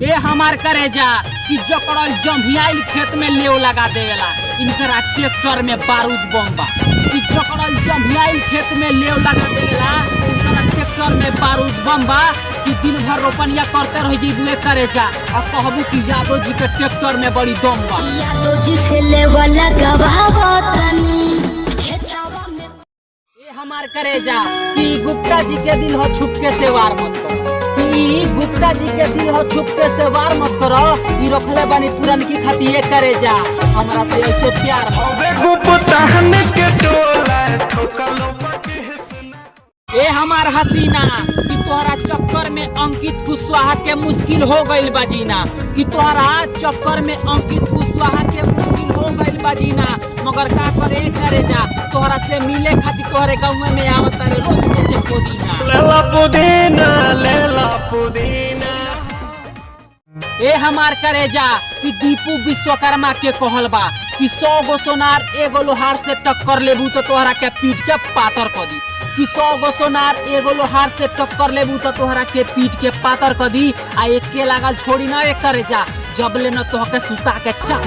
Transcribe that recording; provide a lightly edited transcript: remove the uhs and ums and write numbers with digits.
ए हमार करे जा कि जकड़ल जम्हियाइल खेत में लेव लगा देवेला इनकरा ट्रैक्टर में बारूद बम बा। कि जकड़ल जम्हियाइल खेत में लेव लगा देवेला इनकरा ट्रैक्टर में बारूद बम बा। कि दिन भर रोपनिया करते रह जीबुए करे जा और कहबू कि यादव जी के ट्रैक्टर में बड़ी दम बा। यादव जी से लेवल लगावतनी खेतवा में। ए हमार करे जा कि गुप्ता जी के दिल हो छुपके से वार मत करो। कि गुप्ता जी के दिल हो छुपके से वार मत करो। ई रखले बानी पुरन की खातिर ये करे जा हमरा से ऐसे प्यार के टोला ठोकलो पके सुना। ए हमार हसीना कि तोहरा चक्कर में अंकित कुशवाहा के मुश्किल हो गइल बाजीना। कि तोहरा चक्कर में अंकित कुशवाहा के मुश्किल हो गइल बाजीना। मगर का करे जा तोहरा से मिले खातिर तोहरे गाँव में आवत रे रोज बेचे पुदीना। लेला पुदीना। ए हमार करे जा कि दीपू विश्वकर्मा के कहल बा कि 100 गो सोनार एगो लोहार से टक्कर लेबू तो तोहरा के पीट के पातर कर दी। कि 100 गो सोनार एगो लोहार से टक्कर लेबू तो तोहरा के पीट के पातर कर दी। आ एक के लागल छोड़ी ना एक करे जा जब ले न तोहके सुता के चाप।